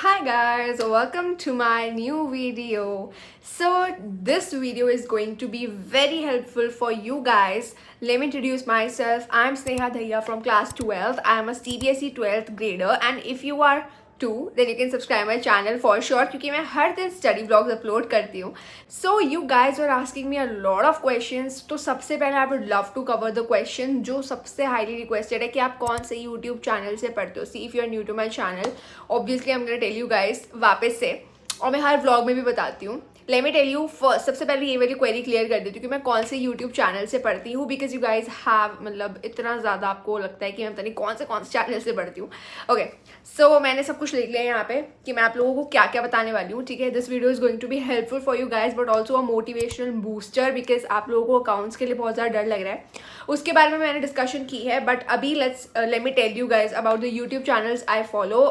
Hi guys, welcome to my new video. So this video is going to be very helpful for you guys. Let me introduce myself. I'm Sneha Dhaya from class 12th. I'm a CBSE 12th grader, and if you are too, then you can subscribe my channel for sure क्योंकि मैं हर दिन study blogs upload करती हूँ. So you guys were asking me a lot of questions. तो सबसे पहले I would love to cover the question जो सबसे highly requested है कि आप कौन से YouTube चैनल से पढ़ते हो. See, if you are new to my channel, obviously I'm gonna tell you guys वापस से, और मैं हर व्लॉग में भी बताती हूँ. Let me tell you first, सबसे पहले ये वाली क्वेरी क्लियर कर देती हूँ कि मैं कौन से यूट्यूब चैनल से पढ़ती हूँ. बिकॉज यू गाइज हैव, मतलब इतना ज़्यादा आपको लगता है कि मैं पता नहीं कौन से चैनल से पढ़ती हूँ. ओके, सो मैंने सब कुछ लिख लिया यहाँ पे कि मैं आप लोगों को क्या क्या बताने वाली हूँ. ठीक है, this video is going to be helpful for you guys but also a motivational booster, because आप लोगों को अकाउंट्स के लिए बहुत ज़्यादा डर लग रहा है. उसके बारे में मैंने डिस्कशन की है, बट अभी let me tell you guys about the YouTube channels I follow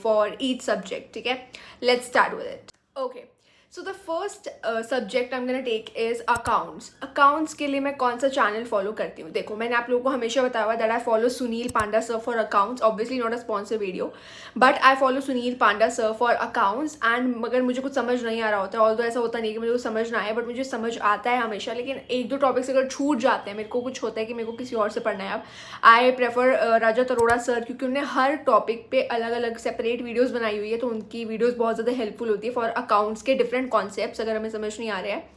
for each subject. ठीक है, let's start with it. Okay, so the first subject I am gonna take is accounts. Accounts के लिए मैं कौन सा channel follow करती हूँ. देखो, मैंने आप लोगों को हमेशा बताया हुआ that I follow Sunil Panda sir for accounts. Obviously not a sponsor video, but I follow Sunil Panda sir for accounts. And मगर मुझे कुछ समझ नहीं आ रहा होता है, ऑल्दो ऐसा होता नहीं कि मुझे कुछ समझ ना आए, बट मुझे समझ आता है हमेशा. लेकिन एक दो टॉपिक्स अगर छूट जाते हैं, मेरे को कुछ होता है कि मेरे को किसी और से पढ़ना है, अब I prefer Rajat Arora sir, क्योंकि उन्होंने हर टॉपिक पे अलग अलग सेपरेट वीडियोज़ बनाई हुई है. तो उनकी वीडियोज़ बहुत ज़्यादा हेल्पफुल होती है फॉर अकाउंट्स के डिफरेंट कॉन्सेप्ट्स अगर हमें समझ नहीं आ रहे हैं.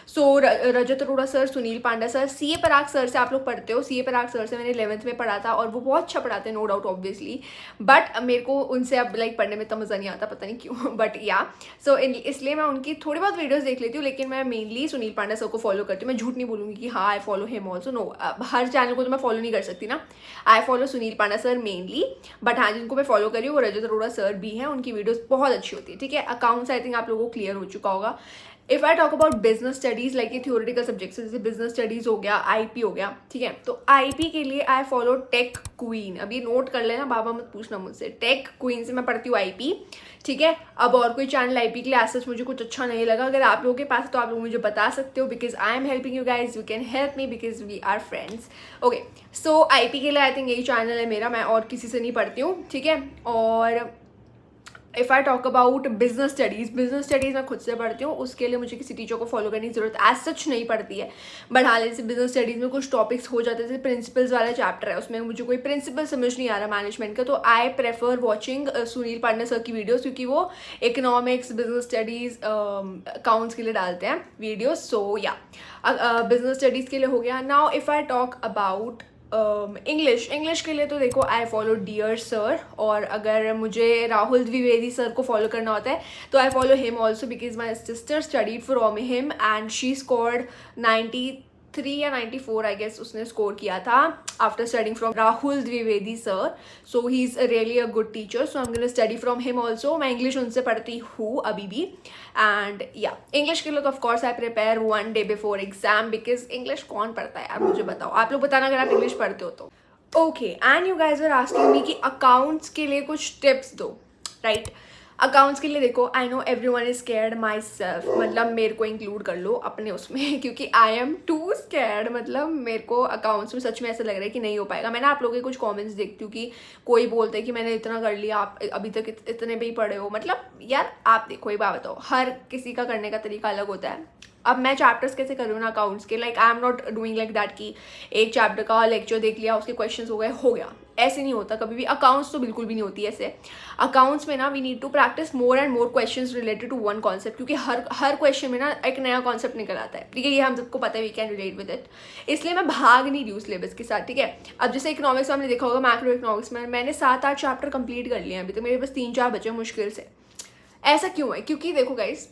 सो रजत Arora sir, Sunil Panda sir, CA पराग सर से आप लोग पढ़ते हो. सीए पराग सर से मैंने 11th में पढ़ा था और वो बहुत अच्छा पढ़ाते हैं, नो डाउट ऑब्वियसली. बट मेरे को उनसे अब लाइक पढ़ने में इतना मज़ा नहीं आता, पता नहीं क्यों. बट या सो इसलिए मैं उनकी थोड़ी बहुत वीडियोस देख लेती हूँ, लेकिन मैं मेनली सुनील पांडा सर को फॉलो करती हूँ. मैं झूठ नहीं बोलूँगी कि हाँ I follow him also, no. हर चैनल को तो मैं फॉलो नहीं कर सकती ना. I follow Sunil Panda sir mainly, but हाँ जिनको मैं फॉलो करी हूँ वो रजत अरोड़ा सर भी हैं. उनकी वीडियोज़ बहुत अच्छी होती है. ठीक है, अकाउंट्स आई थिंक आप लोगों को क्लियर हो चुका होगा. If I talk about business studies, like ये थियोरेटिकल सब्जेक्ट्स जैसे बिजनेस स्टडीज़ हो गया, आईपी हो गया. ठीक है, तो आईपी के लिए आई फॉलो टेक क्वीन. अभी नोट कर लेना, बाबा मत पूछना मुझसे. टेक क्वीन से मैं पढ़ती हूँ आईपी. ठीक है, अब और कोई चैनल आईपी के लिए सच मुझे कुछ अच्छा नहीं लगा. अगर आप लोगों के पास तो आप लोग मुझे बता सकते हो, because I am helping you guys, you can help me because we are friends. Okay, so IP के लिए आई थिंक यही चैनल है मेरा, मैं और किसी से नहीं पढ़ती हूँ. ठीक है, और if I talk about business studies मैं खुद से पढ़ती हूँ. उसके लिए मुझे किसी टीचर को फॉलो करने की जरूरत एज सच नहीं पड़ती है. बट हाँ, जैसे बिजनेस स्टडीज़ में कुछ टॉपिक्स हो जाते हैं, जैसे प्रिंसिपल्स वाला चैप्टर है, उसमें मुझे कोई प्रिंसिपल समझ नहीं आ रहा मैनेजमेंट का, तो I prefer watching Sunil Panda sir की वीडियोज़, क्योंकि वो इकोनॉमिक्स, बिजनेस स्टडीज़, अकाउंट्स के लिए डालते हैं वीडियोज़. सो या बिजनेस स्टडीज़ के लिए हो गया. Now if I talk about English के लिए तो देखो आई फॉलो डियर सर, और अगर मुझे राहुल द्विवेदी सर को फॉलो करना होता है तो आई follow him also, because my sister studied from him and she scored 93 या 94 आई गेस उसने स्कोर किया था after studying from Rahul Dwivedi sir. So he is really a good teacher, so I am gonna study from him also. मैं English उनसे पढ़ती हूँ अभी भी. एंड या इंग्लिश के लिए तो of course I prepare 1 day before exam, because English कौन पढ़ता है यार, मुझे बताओ. आप लोग बताना अगर आप इंग्लिश पढ़ते हो तो. Okay, and you guys are asking me कि अकाउंट्स के लिए कुछ टिप्स दो, राइट. अकाउंट्स के लिए देखो, I know every one is scared my self, मतलब मेरे को इंक्लूड कर लो अपने उसमें, क्योंकि आई एम टू स्कैर्ड. मतलब मेरे को अकाउंट्स में सच में ऐसा लग रहा है कि नहीं हो पाएगा. मैंने आप लोगों के कुछ कमेंट्स देखती हूँ कि कोई बोलते हैं कि मैंने इतना कर लिया, आप अभी तक इतने पे ही पढ़े हो. मतलब यार आप देखो, ये बात बताओ, हर किसी का करने का तरीका अलग होता है. अब मैं चैप्टर्स कैसे कर रही हूँ ना अकाउंट्स के, like I am not doing like that कि एक चैप्टर का लेक्चर देख लिया, उसके क्वेश्चंस हो गया. ऐसे नहीं होता कभी भी. अकाउंट्स तो बिल्कुल भी नहीं होती ऐसे. अकाउंट्स में ना we need to practice more and more questions related to one concept, क्योंकि हर क्वेश्चन में ना एक नया कॉन्सेप्ट निकल आता है. ठीक है, ये हम सबको पता है, we can relate with it. इसलिए मैं भाग नहीं रही हूँ सिलेबस के साथ. ठीक है, अब जैसे इकोनॉमिक्स में हमने देखा होगा, मैक्रो इकोनॉमिक्स में मैंने 7-8 चैप्टर कंप्लीट कर लिए हैं अभी तक. मेरे पास 3-4 बचे मुश्किल से. ऐसा क्यों है? क्योंकि देखो गाइस,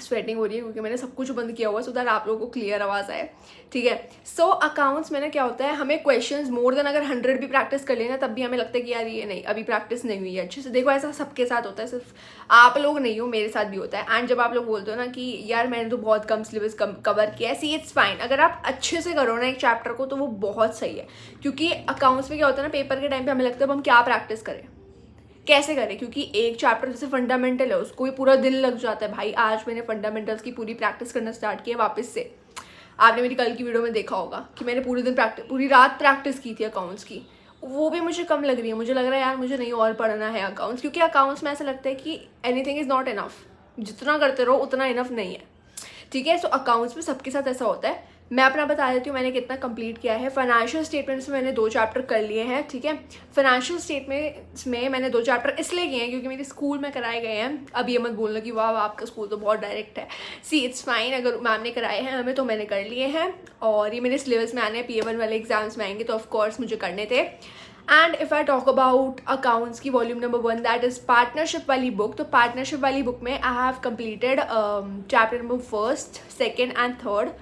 स्वेटिंग हो रही है क्योंकि मैंने सब कुछ बंद किया हुआ, सो दैट आप लोगों को क्लियर आवाज़ आए. ठीक है, सो अकाउंट्स में ना क्या होता है, हमें क्वेश्चंस मोर देन अगर 100 भी प्रैक्टिस कर लेना, तब भी हमें लगता है कि यार ये नहीं, अभी प्रैक्टिस नहीं हुई है अच्छे से. देखो, ऐसा सबके साथ होता है, सिर्फ आप लोग नहीं हो, मेरे साथ भी होता है. एंड जब आप लोग बोलते हो ना कि यार मैंने तो बहुत कम सिलेबस कवर किया है, सी इट्स फाइन. अगर आप अच्छे से करो ना एक चैप्टर को तो वो बहुत सही है, क्योंकि अकाउंट्स में क्या होता है ना, पेपर के टाइम पर हमें लगता है अब हम क्या प्रैक्टिस करें, कैसे करें, क्योंकि एक चैप्टर जैसे फंडामेंटल है, उसको भी पूरा दिन लग जाता है. भाई आज मैंने फंडामेंटल्स की पूरी प्रैक्टिस करना स्टार्ट किया वापस से. आपने मेरी कल की वीडियो में देखा होगा कि मैंने पूरे रात प्रैक्टिस की थी अकाउंट्स की. वो भी मुझे कम लग रही है। मुझे लग रहा है यार मुझे नहीं और पढ़ना है अकाउंट्स, क्योंकि अकाउंट्स में ऐसा लगता है कि एनीथिंग इज़ नॉट इनफ, जितना करते रहो उतना इनफ नहीं है, ठीक है। सो अकाउंट्स में सबके साथ ऐसा होता है। मैं अपना बता देती हूँ मैंने कितना कंप्लीट किया है। फाइनेंशियल स्टेटमेंट्स में मैंने 2 चैप्टर कर लिए हैं, ठीक है। फाइनेंशियल स्टेटमेंट्स में मैंने 2 चैप्टर इसलिए किए हैं क्योंकि मेरे स्कूल में कराए गए हैं। अब ये मत बोलना कि वाह आपका स्कूल तो बहुत डायरेक्ट है। सी इट्स फाइन, अगर मैम ने कराए हैं हमें तो मैंने कर लिए हैं, और ये मेरे सिलेबस में आने हैं, PA1 वाले एग्जाम्स में आएंगे तो ऑफकोर्स मुझे करने थे। And if I talk about accounts की volume number 1, that is partnership वाली बुक, तो पार्टनरशिप वाली बुक में I have completed chapter number 1st, 2nd and 3rd।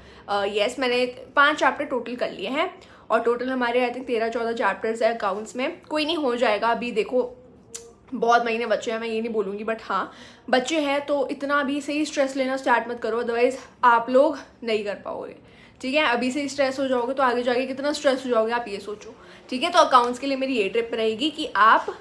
Yes, मैंने 5 चैप्टर टोटल कर लिए हैं, और टोटल हमारे आई थिंक 13-14 चैप्टर्स है अकाउंट्स में। कोई नहीं, हो जाएगा। अभी देखो बहुत महीने बच्चे हैं, मैं ये नहीं बोलूँगी, बट हाँ बच्चे हैं तो इतना भी सही स्ट्रेस लेना स्टार्ट मत करो, अदरवाइज़ आप लोग नहीं कर पाओगे, ठीक है। अभी से स्ट्रेस हो जाओगे तो आगे जाके कितना स्ट्रेस हो जाओगे आप ये सोचो, ठीक है। तो अकाउंट्स के लिए मेरी ये ट्रिप रहेगी कि आप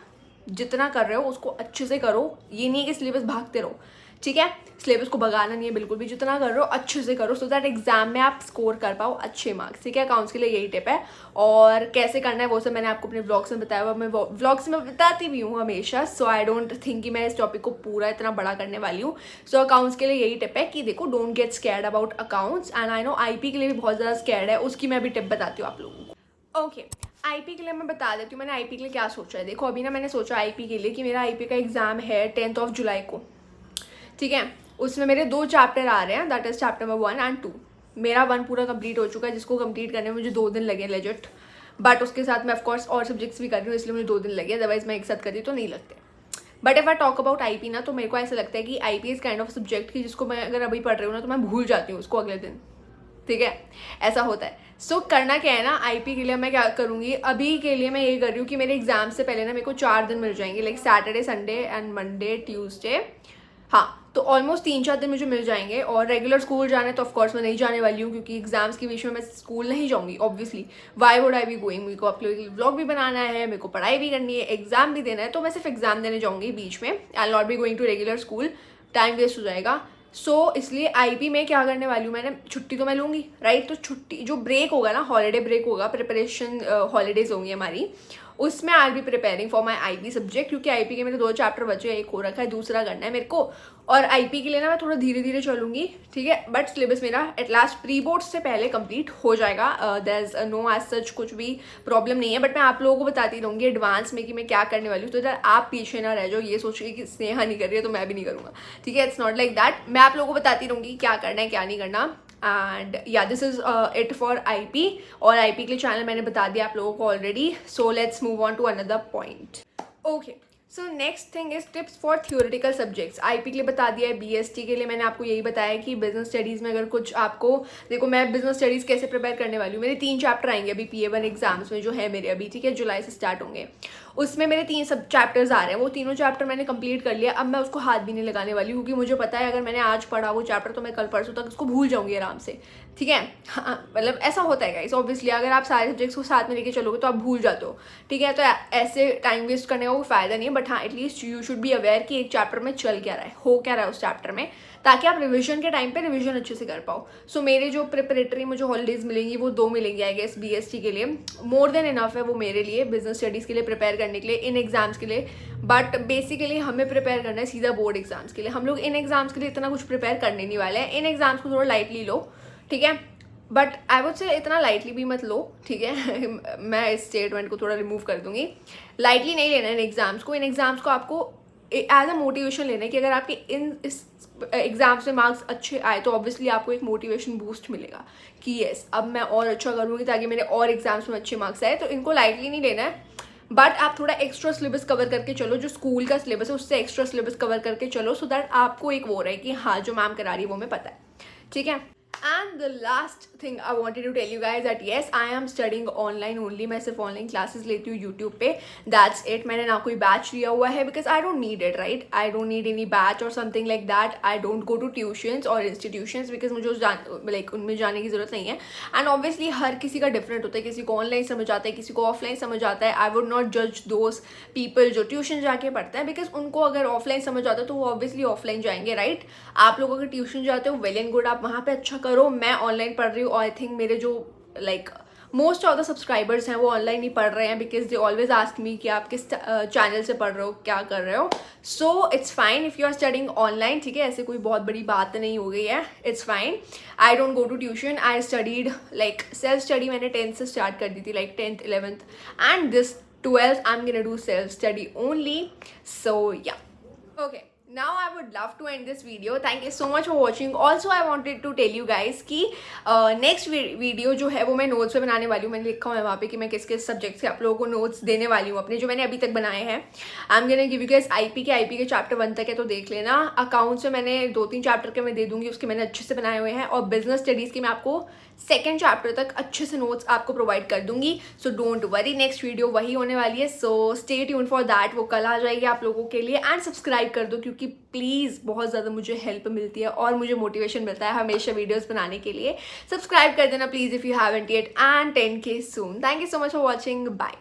जितना कर रहे हो उसको अच्छे से करो। ये नहीं है कि सिलेबस भागते रहो, ठीक है। सिलेबस को भगाना नहीं है बिल्कुल भी, जितना कर रहे हो अच्छे से करो, सो दैट एग्जाम में आप स्कोर कर पाओ अच्छे मार्क्स, ठीक है। अकाउंट्स के लिए यही टिप है, और कैसे करना है वो सब मैंने आपको अपने व्लॉग्स में बताया हुआ। मैं व्लॉग्स में बताती भी हूँ हमेशा, सो आई डोंट थिंक कि मैं इस टॉपिक को पूरा इतना बड़ा करने वाली हूँ। सो अकाउंट्स के लिए यही टिप है कि देखो, don't get scared about accounts. And I know IP के लिए भी बहुत ज़्यादा स्कैर्ड है, उसकी मैं भी टिप बताती हूँ आप लोगों को। ओके, IP के लिए मैं बता देती हूँ मैंने IP के लिए क्या सोचा है। देखो अभी ना मैंने सोचा IP के लिए कि मेरा IP का एग्ज़ाम है 10th जुलाई को, ठीक है। उसमें मेरे 2 चैप्टर आ रहे हैं, that is chapter number 1 and 2। मेरा 1 पूरा कंप्लीट हो चुका है, जिसको कंप्लीट करने में मुझे 2 दिन लगे लेजिट, बट उसके साथ मैं ऑफकोर्स और सब्जेक्ट्स भी कर रही हूँ, इसलिए मुझे 2 दिन लगे, अदरवाइज मैं एक साथ करती तो नहीं लगते। But if I talk about IP ना, तो मेरे को ऐसा लगता है कि IP is kind of subject की जिसको मैं अगर अभी पढ़ रही हूँ ना तो मैं भूल जाती हूँ उसको अगले दिन, ठीक है। ऐसा होता है। सो करना क्या है ना, IP के लिए मैं क्या करूँगी, अभी के लिए मैं ये कर रही हूँ कि मेरे एग्जाम से पहले ना मेरे को 4 दिन मिल जाएंगे, like Saturday, Sunday and Monday, Tuesday, हाँ तो ऑलमोस्ट 3-4 दिन मुझे मिल जाएंगे। और रेगुलर स्कूल जाना है तो ऑफकोर्स मैं नहीं जाने वाली हूँ, क्योंकि एग्जाम्स के बीच में मैं स्कूल नहीं जाऊँगी obviously. Why would I be going, मेरे को अपने व्लॉग भी बनाना है, मेरे को पढ़ाई भी करनी है, एग्जाम भी देना है, तो मैं सिर्फ एग्जाम देने जाऊँगी बीच में। I not be going to regular school, time waste हो जाएगा। सो इसलिए IP में क्या करने वाली हूँ, मैंने छुट्टी तो मैं लूँगी राइट, तो छुट्टी जो ब्रेक होगा ना, हॉलीडे ब्रेक होगा, प्रिपरेशन हॉलीडेज होंगी हमारी, उसमें I be preparing for my IP subject, क्योंकि IP के मेरे 2 चैप्टर बचे हैं, एक हो रखा है, दूसरा करना है मेरे को। और IP के लिए ना मैं थोड़ा धीरे धीरे चलूँगी, ठीक है। बट सिलेबस मेरा एट लास्ट प्री बोर्ड से पहले कंप्लीट हो जाएगा, there is no as such कुछ भी प्रॉब्लम नहीं है। बट मैं आप लोगों को बताती रहूँगी एडवांस में कि मैं क्या करने वाली हूँ, तो इधर आप पीछे ना रह जाओ ये सोच के कि स्नेहा नहीं कर रही है तो मैं भी नहीं करूँगा, ठीक है। इट्स नॉट लाइक दैट, मैं आप लोगों को बताती रहूँगी क्या करना है क्या नहीं करना। एंड या this is it for IP, और IP के लिए चैनल मैंने बता दिया आप लोगों को already. So let's move on to another point. Okay, so next thing is tips for theoretical subjects. IP के लिए बता दिया है, BST के लिए मैंने आपको यही बताया कि बिजनेस स्टडीज़ में अगर कुछ आपको, देखो मैं बिजनेस स्टडीज़ कैसे प्रिपेयर करने वाली हूँ, मेरे 3 चैप्टर आएंगे अभी PA1 एग्जाम्स में जो है मेरे अभी, ठीक है, जुलाई से स्टार्ट होंगे। उसमें मेरे 3 सब चैप्टर्स आ रहे हैं, वो तीनों चैप्टर मैंने कंप्लीट कर लिया। अब मैं उसको हाथ भी नहीं लगाने वाली, क्योंकि मुझे पता है अगर मैंने आज पढ़ा वो चैप्टर तो मैं कल परसों तक उसको भूल जाऊंगी आराम से, ठीक है। हाँ मतलब ऐसा होता है गाइस, ऑब्वियसली अगर आप सारे सब्जेक्ट्स को साथ में लेके चलोगे तो आप भूल जाते हो, ठीक है। तो ऐसे टाइम वेस्ट करने का कोई फायदा नहीं है, बट हाँ at least you should be aware कि एक चैप्टर में चल क्या रहा है, हो क्या रहा है उस चैप्टर में, ताकि आप रिविजन के टाइम पे रिविजन अच्छे से कर पाओ। सो मेरे जो प्रिपरेटरी मुझे हॉलीडेज मिलेंगी वो 2 मिलेंगी आई गेस BST के लिए, मोर देन इनफ है वो मेरे लिए बिजनेस स्टडीज़ के लिए प्रिपेयर करने के लिए, इन एग्जाम्स के लिए। बट बेसिकली हमें प्रिपेयर करना है सीधा बोर्ड एग्जाम्स के लिए। हम लोग इन एग्जाम्स के लिए इतना कुछ प्रिपेयर करने नहीं वाले हैं, इन एग्जाम्स को थोड़ा लाइटली लो, ठीक है। बट आई वुड से इतना लाइटली भी मत लो, ठीक है। मैं इस स्टेटमेंट को थोड़ा रिमूव कर दूंगी, लाइटली नहीं लेना इन एग्जाम्स को। इन एग्जाम्स को आपको एज अ मोटिवेशन लेना है कि अगर आपके इस एग्जाम्स में मार्क्स अच्छे आए तो ऑब्वियसली आपको एक मोटिवेशन बूस्ट मिलेगा कि येस अब मैं और अच्छा करूँगी ताकि मेरे और एग्जाम्स में अच्छे मार्क्स आए। तो इनको लाइटली नहीं लेना है, बट आप थोड़ा एक्स्ट्रा सिलेबस कवर करके चलो, जो स्कूल का सिलेबस है उससे एक्स्ट्रा सिलेबस कवर करके चलो, सो दैट आपको एक वो रहे कि हाँ जो मैम करा रही है वो हमें पता है, ठीक है। And the last thing I wanted to tell you guys that yes, I am studying online only. मैं सिर्फ ऑनलाइन क्लासेस लेती हूँ यूट्यूब पे, that's it. मैंने ना कोई बैच लिया हुआ है because I don't need it, right? I don't need any batch or something like that. I don't go to tuitions or institutions because मुझे like उनमें जाने की ज़रूरत नहीं है। And obviously हर किसी का डिफरेंट होता है, किसी को ऑनलाइन समझ आता है, किसी को ऑफलाइन समझ आता है। I would not judge those people जो ट्यूशन जाके पढ़ते हैं, बिकॉज उनको अगर ऑफलाइन समझ आता है तो वो ऑब्वियसली ऑफलाइन जाएंगे, राइट। आप लोग अगर ट्यूशन जाते हो वेल एंड गुड, आप वहाँ पे अच्छा करो। मैं ऑनलाइन पढ़ रही हूँ और आई थिंक मेरे जो like most of the subscribers हैं वो ऑनलाइन ही पढ़ रहे हैं, because they always ask me कि आप किस चैनल से पढ़ रहे हो, क्या कर रहे हो. So it's fine if you are studying online, ठीक है, ऐसे कोई बहुत बड़ी बात नहीं हो गई है, it's fine. I don't go to tuition, I studied like self study. मैंने 10th से स्टार्ट कर दी थी, like 10th 11th and this 12th I'm gonna do self study only. So yeah, okay, now I would love to end this video. Thank you so much for watching. Also I wanted to tell you guys कि next video जो है वो मैं notes पे बनाने वाली हूँ. मैंने लिखा हुआ है वहाँ पे कि मैं किस किस सब्जेक्ट से आप लोगों को notes देने वाली हूँ अपने, जो मैंने अभी तक बनाए हैं. I'm gonna give you guys IP के चैप्टर 1 तक है, तो देख लेना. अकाउंट्स में मैंने 2-3 चैप्टर के मैं दे दूँगी, उसके मैंने अच्छे से बनाए हुए हैं. और बिजनेस स्टडीज़ के मैं आपको सेकेंड चैप्टर तक अच्छे से नोट्स आपको प्रोवाइड कर दूंगी. So don't worry, next video वही होने वाली है. So stay tune for that, वो कल आ जाएगी आप लोगों के लिए. एंड सब्सक्राइब कर दो, क्योंकि प्लीज़ बहुत ज़्यादा मुझे हेल्प मिलती है और मुझे मोटिवेशन मिलता है हमेशा वीडियोज़ बनाने के लिए. सब्सक्राइब कर देना please if you haven't yet. And 10K soon. Thank you so much for watching. Bye.